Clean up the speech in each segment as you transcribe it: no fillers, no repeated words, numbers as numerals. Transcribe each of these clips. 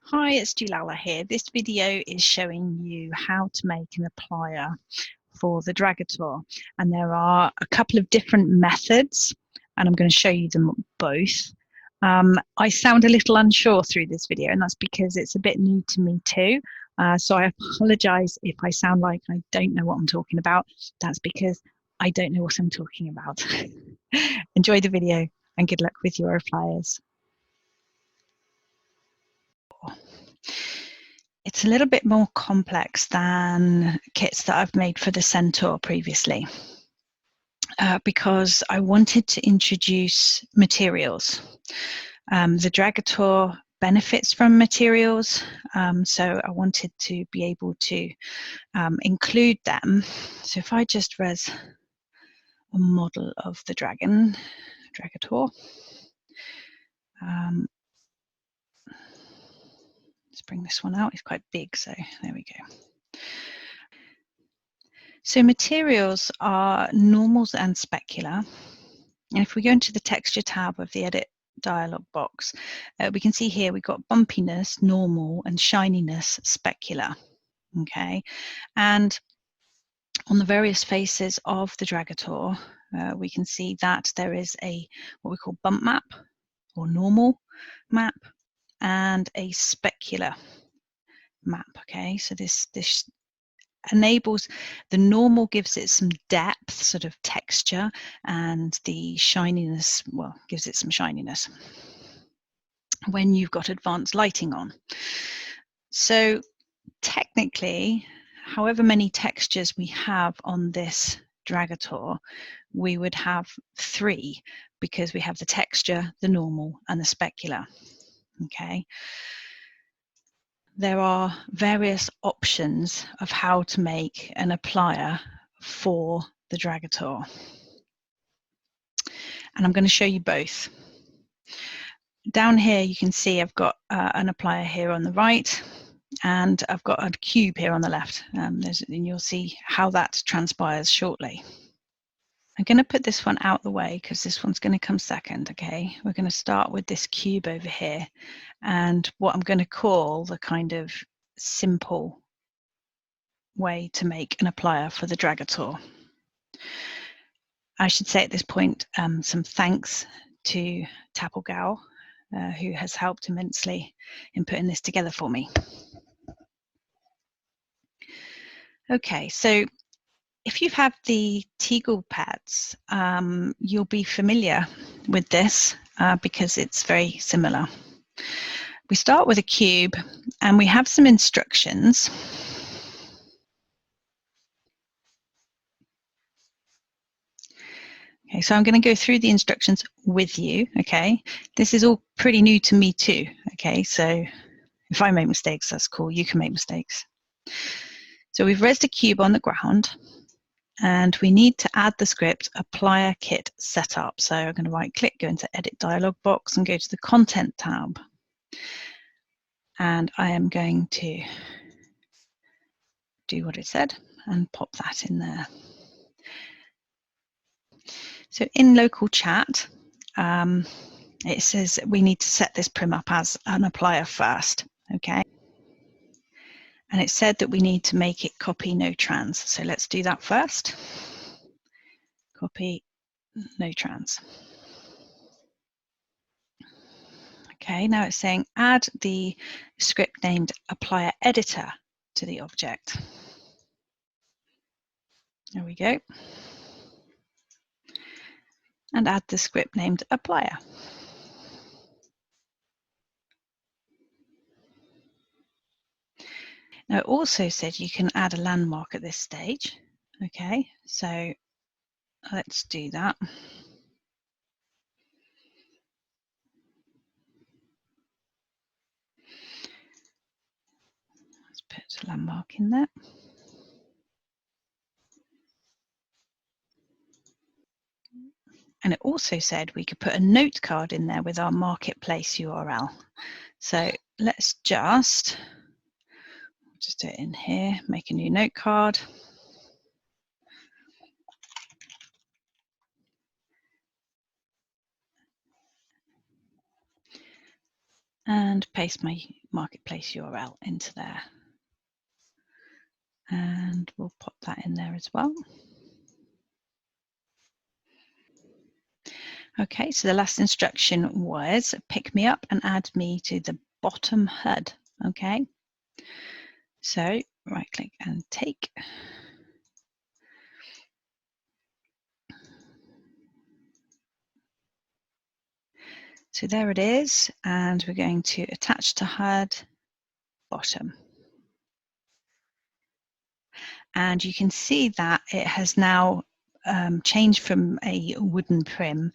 Hi, it's Julala here. This video is showing you how to make an applier for the Dragotaur, and there are a couple of different methods and I'm going to show you them both. I sound a little unsure through this video, and that's because it's a bit new to me too. So I apologize if I sound like I don't know what I'm talking about. That's because I don't know what I'm talking about. Enjoy the video and good luck with your appliers. It's a little bit more complex than kits that I've made for the Centaur previously, because I wanted to introduce materials. The Dragotaur benefits from materials, so I wanted to be able to include them. So if I just res a model of the Dragotaur, let's bring this one out. It's quite big, so there we go. So materials are normals and specular. And if we go into the texture tab of the edit dialog box, we can see here we've got bumpiness, normal, and shininess, specular. Okay, and on the various faces of the Dragotaur, we can see that there is a what we call bump map or normal map and a specular map. Okay, so this enables, the normal gives it some depth, sort of texture, and the shininess, well, gives it some shininess when you've got advanced lighting on. So technically, however many textures we have on this Dragotaur, we would have 3, because we have the texture, the normal, and the specular. Okay. There are various options of how to make an applier for the Dragotaur, and I'm going to show you both. Down here you can see I've got an applier here on the right, and I've got a cube here on the left, and you'll see how that transpires shortly. I'm going to put this one out the way because this one's going to come second. Okay, we're going to start with this cube over here, and what I'm going to call the kind of simple way to make an applier for the Dragotaur. I should say at this point some thanks to Tappelgau, who has helped immensely in putting this together for me. Okay, so if you have the Tegel pads, you'll be familiar with this because it's very similar. We start with a cube and we have some instructions. Okay, so I'm going to go through the instructions with you. Okay, this is all pretty new to me too. Okay, so if I make mistakes, that's cool. You can make mistakes. So we've resed a cube on the ground, and we need to add the script applier kit setup. So I'm going to right click, go into edit dialog box and go to the content tab. And I am going to do what it said and pop that in there. So in local chat, it says we need to set this prim up as an applier first. Okay. And it said that we need to make it copy no trans. So let's do that first. Copy no trans. Okay, now it's saying add the script named applier editor to the object. There we go. And add the script named applier. Now it also said you can add a landmark at this stage. Okay, so let's do that. Let's put a landmark in there. And it also said we could put a note card in there with our marketplace URL. So let's just do it in here, make a new note card. And paste my marketplace URL into there. And we'll pop that in there as well. Okay, so the last instruction was pick me up and add me to the bottom HUD. Okay, so right click and take. So there it is, and we're going to attach to HUD bottom. And you can see that it has now changed from a wooden prim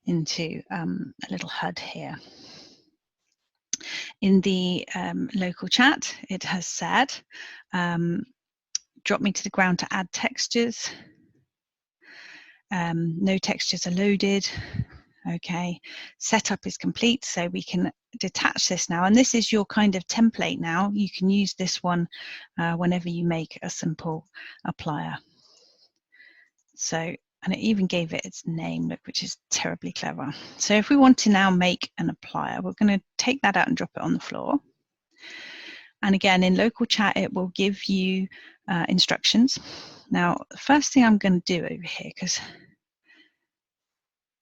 into a little HUD here. In the local chat, it has said, drop me to the ground to add textures. No textures are loaded. Okay, setup is complete, so we can detach this now. And this is your kind of template now. You can use this one whenever you make a simple applier. So, and it even gave it its name, look, which is terribly clever. So if we want to now make an applier, we're going to take that out and drop it on the floor. And again, in local chat, it will give you instructions. Now, the first thing I'm going to do over here, because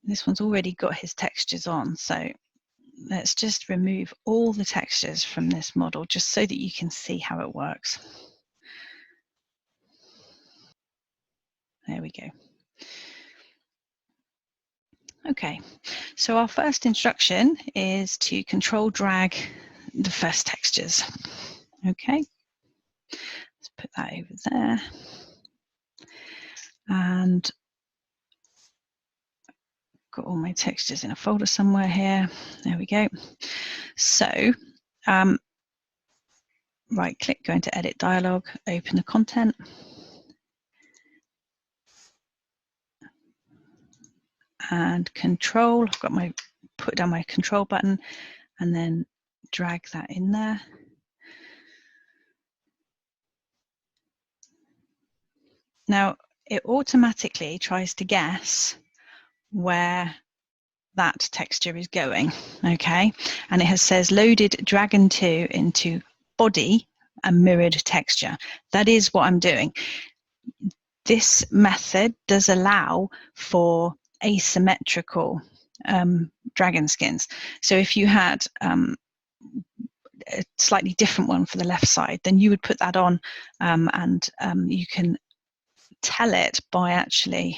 this one's already got his textures on, so let's just remove all the textures from this model just so that you can see how it works. There we go. Okay, so our first instruction is to control drag the first textures. Okay, let's put that over there. And got all my textures in a folder somewhere here. There we go. So right click, go into edit dialog, open the content. And control, I've got my, put down my control button and then drag that in there. Now it automatically tries to guess where that texture is going, okay? And it says loaded Dragon 2 into body and mirrored texture. That is what I'm doing. This method does allow for asymmetrical dragon skins. So if you had a slightly different one for the left side, then you would put that on and you can tell it by actually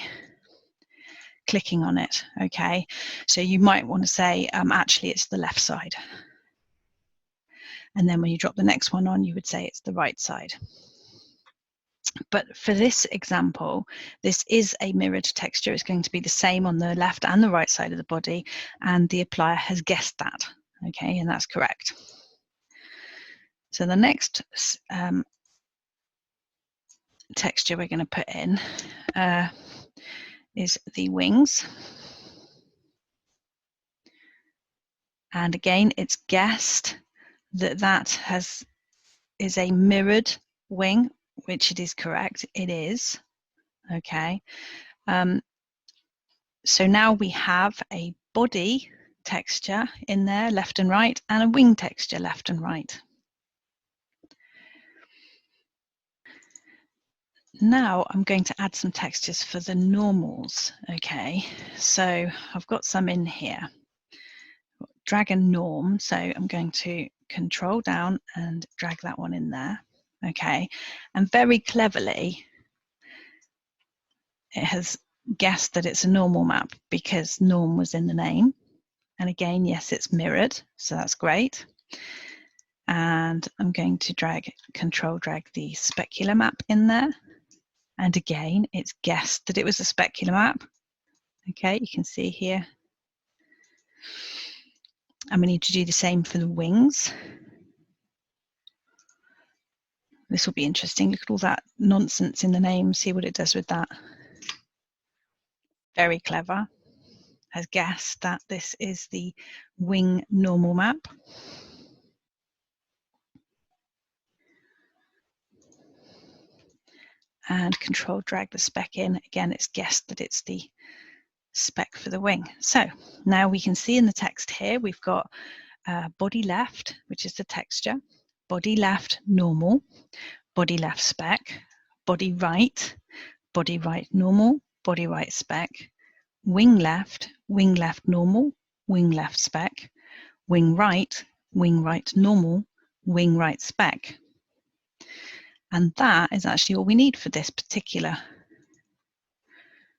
clicking on it, okay? So you might want to say, actually it's the left side. And then when you drop the next one on, you would say it's the right side. But for this example, this is a mirrored texture. It's going to be the same on the left and the right side of the body, and the applier has guessed that, okay, and that's correct. So the next texture we're going to put in is the wings. And again, it's guessed that that is a mirrored wing, which it is correct. It is. Okay. So now we have a body texture in there, left and right, and a wing texture, left and right. Now I'm going to add some textures for the normals. Okay, so I've got some in here. Dragon norm, so I'm going to control down and drag that one in there. Okay, and very cleverly it has guessed that it's a normal map because norm was in the name. And again, yes, it's mirrored, so that's great. And I'm going to control drag the specular map in there. And again, it's guessed that it was a specular map. Okay, you can see here. And we need to do the same for the wings. This will be interesting. Look at all that nonsense in the name. See what it does with that. Very clever. Has guessed that this is the wing normal map. And control drag the spec in. Again, it's guessed that it's the spec for the wing. So now we can see in the text here, we've got body left, which is the texture, body left normal, body left spec, body right normal, body right spec, wing left normal, wing left spec, wing right normal, wing right spec. And that is actually all we need for this particular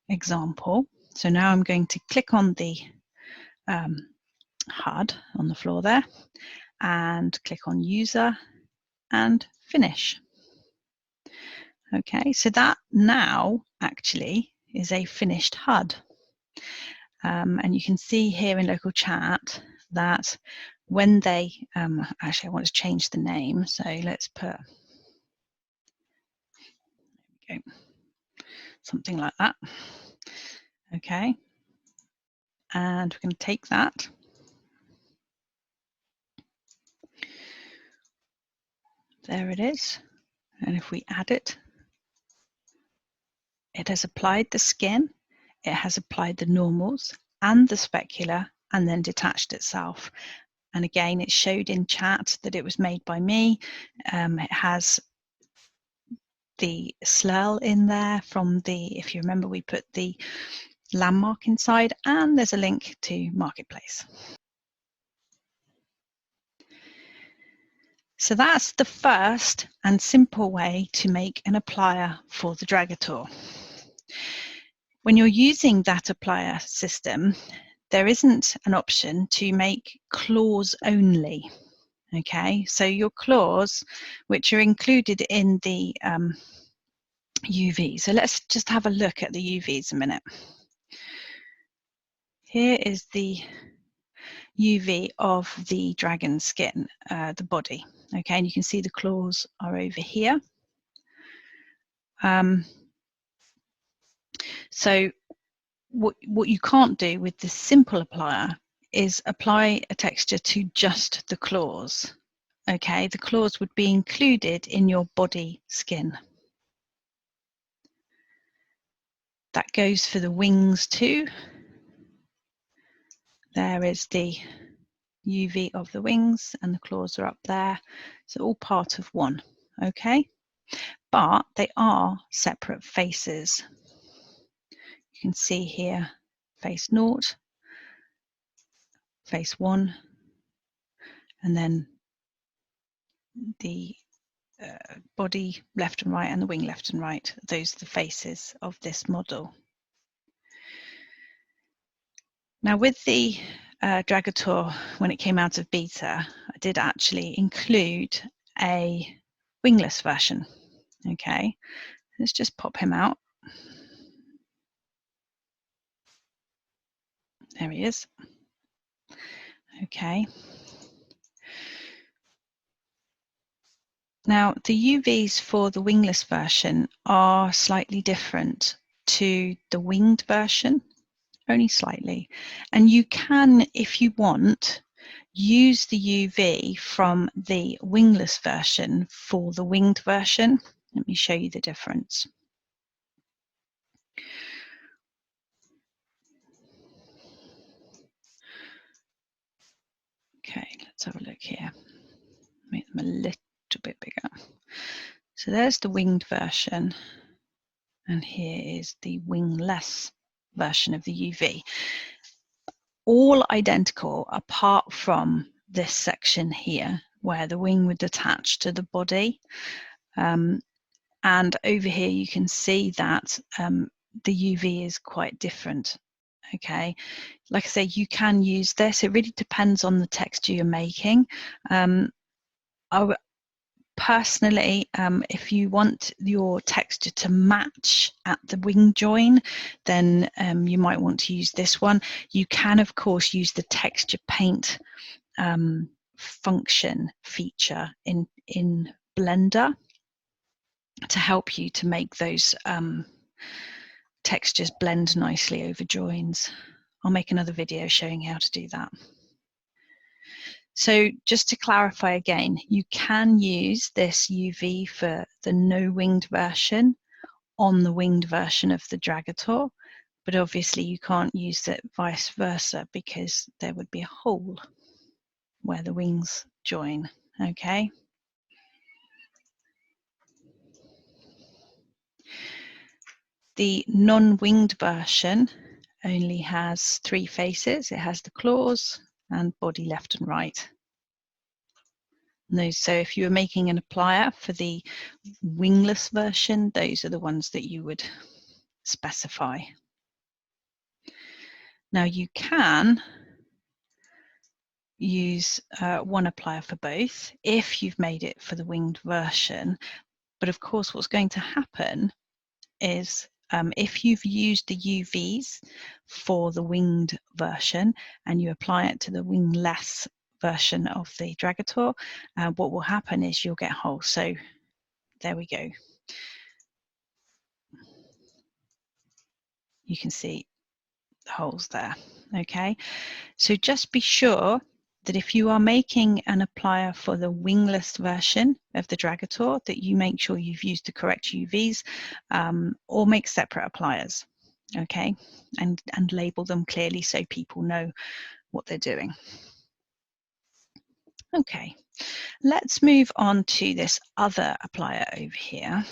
example. So now I'm going to click on the HUD on the floor there and click on user and finish. Okay, so that now actually is a finished HUD. And you can see here in local chat that when they, actually I want to change the name, so let's put, there we go, something like that. Okay, and we're going to take that. There it is. And if we add it, it has applied the skin, it has applied the normals and the specular, and then detached itself. And again, it showed in chat that it was made by me. It has the slurl in there from the, if you remember, we put the landmark inside, and there's a link to Marketplace. So that's the first and simple way to make an applier for the Dragotaur. When you're using that applier system, there isn't an option to make claws only. Okay, so your claws, which are included in the UV. So let's just have a look at the UVs a minute. Here is the UV of the dragon skin, the body. Okay, and you can see the claws are over here. So what you can't do with this simple applier is apply a texture to just the claws. Okay, the claws would be included in your body skin. That goes for the wings too. There is the UV of the wings, and the claws are up there. So all part of one, okay? But they are separate faces. You can see here face 0, face 1, and then the body left and right and the wing left and right. Those are the faces of this model. Now with the Dragotaur, when it came out of beta, I did actually include a wingless version. Okay, let's just pop him out. There he is. Okay. Now the UVs for the wingless version are slightly different to the winged version, only slightly. And you can, if you want, use the UV from the wingless version for the winged version. Let me show you the difference. Okay, let's have a look here. Make them a little bit bigger. So there's the winged version, and here is the wingless version of the UV. All identical apart from this section here where the wing would attach to the body. And over here you can see that the UV is quite different. Okay, like I say, you can use this. It really depends on the texture you're making. Personally, if you want your texture to match at the wing join, then you might want to use this one. You can, of course, use the texture paint function feature in Blender to help you to make those textures blend nicely over joins. I'll make another video showing how to do that. So just to clarify again, you can use this UV for the no winged version on the winged version of the Dragotaur, but obviously you can't use it vice versa because there would be a hole where the wings join. Okay. The non-winged version only has 3 faces. It has the claws and body left and right. So if you were making an applier for the wingless version, those are the ones that you would specify. Now you can use one applier for both if you've made it for the winged version, but of course what's going to happen is if you've used the UVs for the winged version and you apply it to the wingless version of the Dragotaur, what will happen is you'll get holes. So there we go. You can see the holes there. Okay, so just be sure that if you are making an applier for the wingless version of the Dragotaur, that you make sure you've used the correct UVs, or make separate appliers, okay, and label them clearly so people know what they're doing. Okay, let's move on to this other applier over here.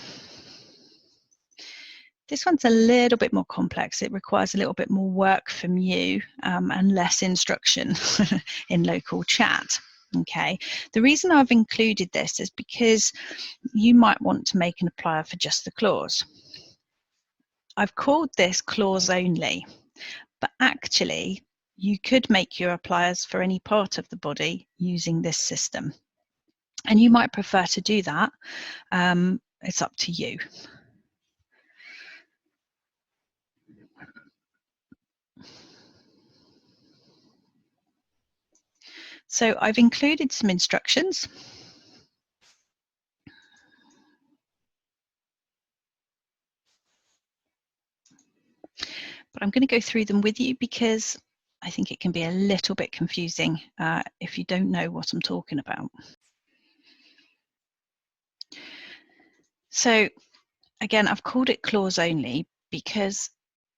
This one's a little bit more complex. It requires a little bit more work from you and less instruction in local chat. Okay, the reason I've included this is because you might want to make an applier for just the claws. I've called this claws only, but actually you could make your appliers for any part of the body using this system. And you might prefer to do that. It's up to you. So I've included some instructions. But I'm going to go through them with you because I think it can be a little bit confusing if you don't know what I'm talking about. So again, I've called it claws only because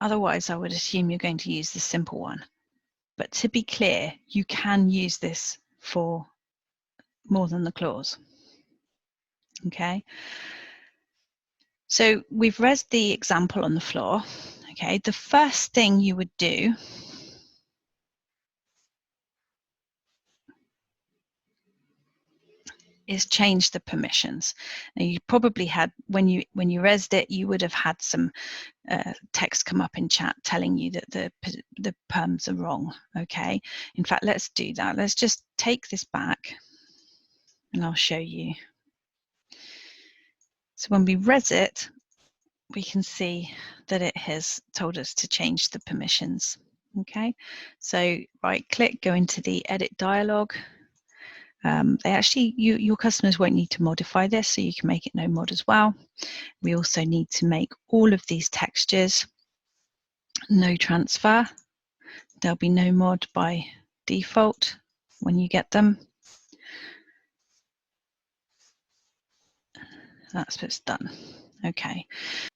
otherwise I would assume you're going to use the simple one. But to be clear, you can use this for more than the claws. Okay. So we've read the example on the floor. Okay, the first thing you would do is change the permissions. Now you probably had, when you resed it, you would have had some text come up in chat telling you that the perms are wrong. Okay, in fact, let's do that. Let's just take this back and I'll show you. So when we res it, we can see that it has told us to change the permissions. Okay, so right click, go into the edit dialog. They actually, your customers won't need to modify this, so you can make it no mod as well. We also need to make all of these textures no transfer. There'll be no mod by default when you get them. That's what's done. Okay,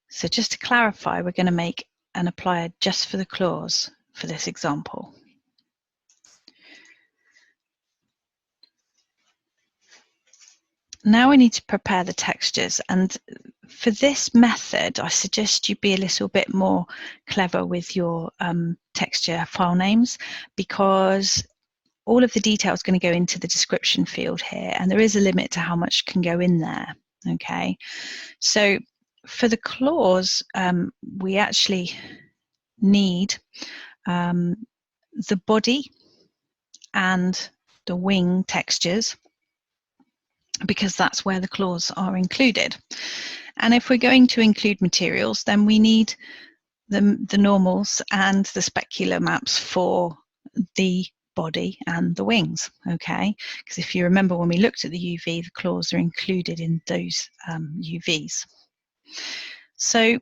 so just to clarify, we're going to make an applier just for the claws for this example. Now we need to prepare the textures, and for this method I suggest you be a little bit more clever with your texture file names, because all of the detail is going to go into the description field here, and there is a limit to how much can go in there. Okay, so for the claws we actually need the body and the wing textures, because that's where the claws are included. And if we're going to include materials, then we need the normals and the specular maps for the body and the wings, okay? Because if you remember when we looked at the UV, the claws are included in those UVs. So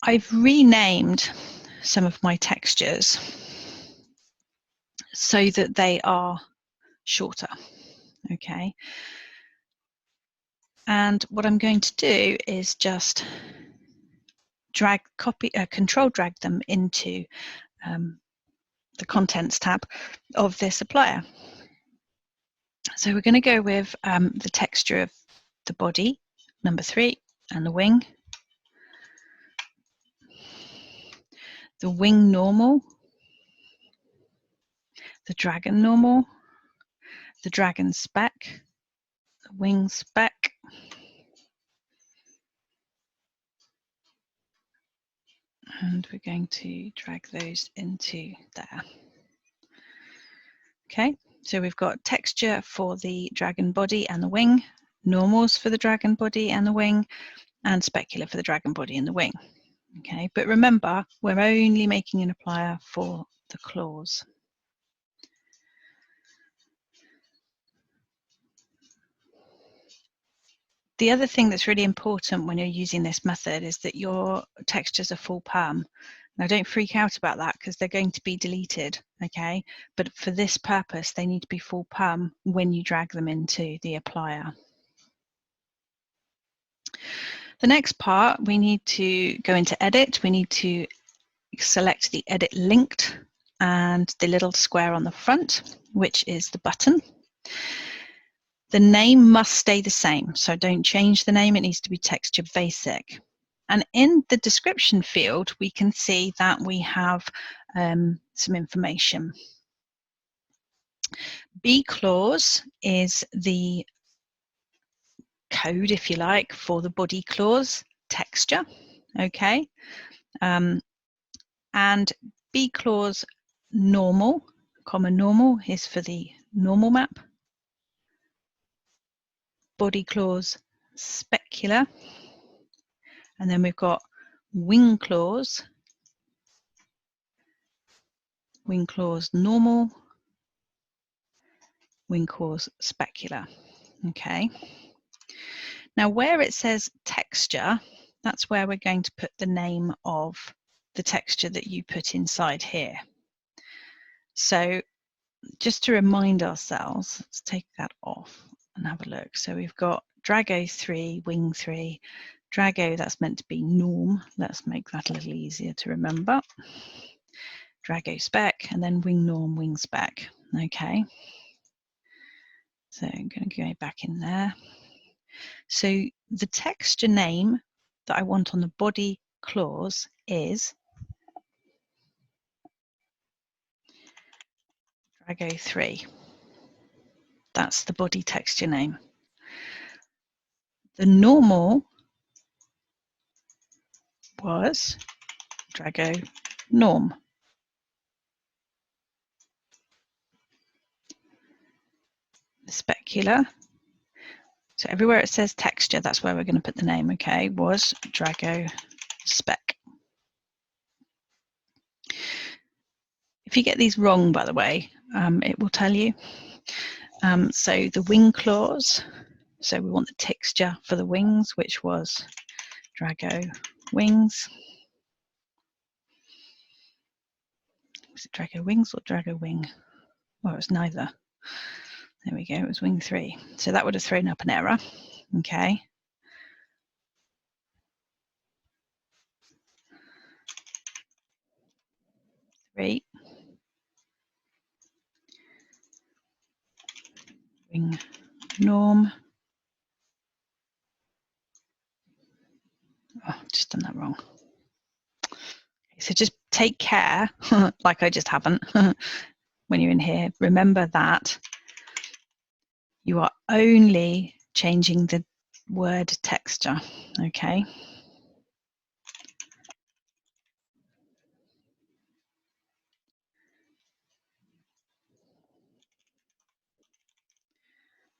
I've renamed some of my textures so that they are shorter, okay? And what I'm going to do is just control drag them into the Contents tab of this applier. So we're going to go with the texture of the body, number 3, and the wing. The wing normal, the dragon normal, the dragon speck, the wing speck, and we're going to drag those into there. Okay, so we've got texture for the dragon body and the wing, normals for the dragon body and the wing, and specular for the dragon body and the wing. Okay, but remember, we're only making an applier for the claws. The other thing that's really important when you're using this method is that your textures are full perm. Now don't freak out about that because they're going to be deleted, okay? But for this purpose, they need to be full perm when you drag them into the applier. The next part, we need to go into edit. We need to select the edit linked and the little square on the front, which is the button. The name must stay the same, so don't change the name. It needs to be texture basic. And in the description field, we can see that we have some information. B clause is the code, if you like, for the body clause texture, okay? And B clause normal, comma normal, is for the normal map. Body clause specular, and then we've got wing clause normal, wing clause specular. Okay. Now where it says texture, that's where we're going to put the name of the texture that you put inside here. So just to remind ourselves, let's take that off and have a look. So we've got Drago 3, wing 3, Drago, that's meant to be norm. Let's make that a little easier to remember. Drago spec, and then wing norm, wing spec. Okay. So I'm going to go back in there. So the texture name that I want on the body clause is Drago 3. That's the body texture name. The normal was Drago norm. The specular, so everywhere it says texture, that's where we're going to put the name, okay, was Drago spec. If you get these wrong, by the way, it will tell you. So the wing clause, so we want the texture for the wings, which was Drago wings. Was it Drago wings or Drago wing? Well, it was neither. There we go, it was wing 3. So that would have thrown up an error, okay. Wing norm. Oh, just done that wrong. So just take care, like I just haven't, when you're in here. Remember that you are only changing the word texture, okay?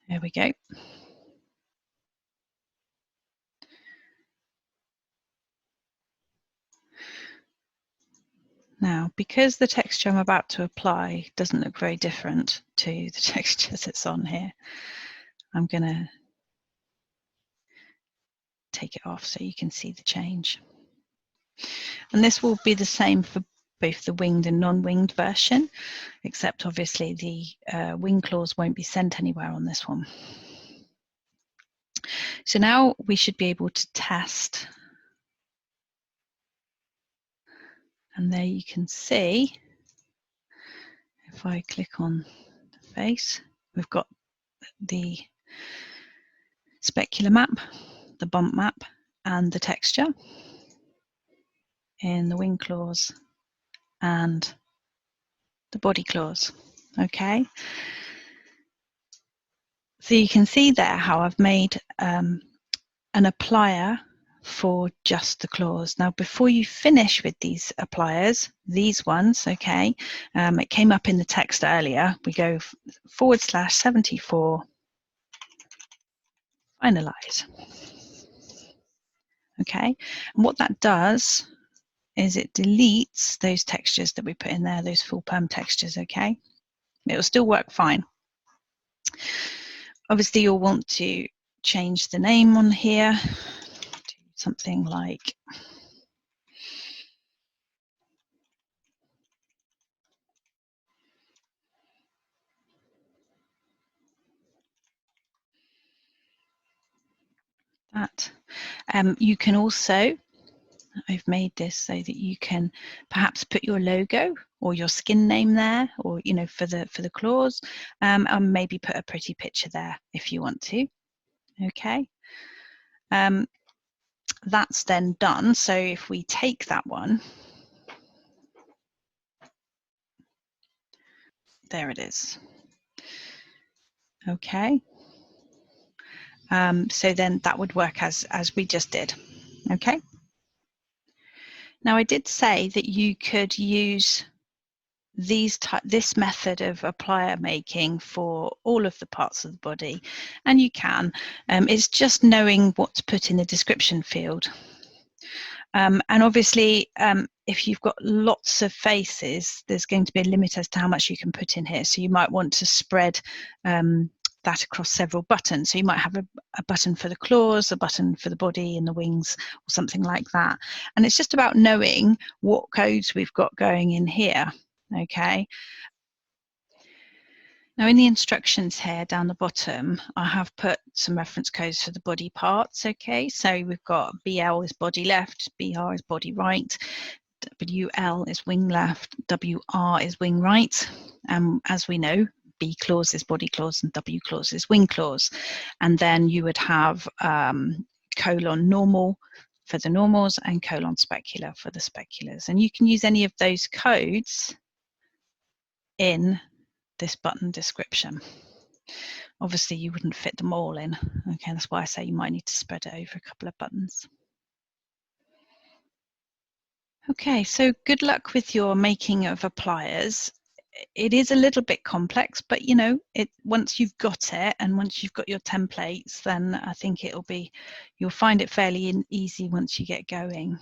There we go. Now, because the texture I'm about to apply doesn't look very different to the texture that's on here, I'm going to take it off so you can see the change. And this will be the same for both the winged and non-winged version, except obviously the wing clause won't be sent anywhere on this one. So now we should be able to test. And there you can see if I click on the face, we've got the specular map, the bump map, and the texture in the wing claws and the body claws. Okay, so you can see there how I've made an applier for just the claws. Now, before you finish with these appliers, these ones, okay, it came up in the text earlier. We go /74, finalize. Okay, and what that does is it deletes those textures that we put in there, those full perm textures. Okay, it will still work fine. Obviously, you'll want to change the name on here to something like that. You can also, I've made this so that you can perhaps put your logo or your skin name there, or for the claws, and maybe put a pretty picture there if you want to. Okay, that's then done. So if we take that one, there it is. Okay, so then that would work as we just did. Okay, now I did say that you could use this method of applier making for all of the parts of the body, and you can. It's just knowing what to put in the description field. And obviously, if you've got lots of faces, there's going to be a limit as to how much you can put in here. So you might want to spread that across several buttons. So you might have a button for the claws, a button for the body and the wings, or something like that. And it's just about knowing what codes we've got going in here. Okay. Now in the instructions here down the bottom, I have put some reference codes for the body parts. Okay, so we've got BL is body left, BR is body right, WL is wing left, WR is wing right. As we know, B claws is body claws and W claws is wing claws. And then you would have colon normal for the normals and colon specular for the speculars. And you can use any of those codes in this button description. Obviously you wouldn't fit them all in. Okay, that's why I say you might need to spread it over a couple of buttons. Okay, so good luck with your making of appliers. It is a little bit complex, but once you've got it and once you've got your templates, then I think you'll find it fairly easy once you get going.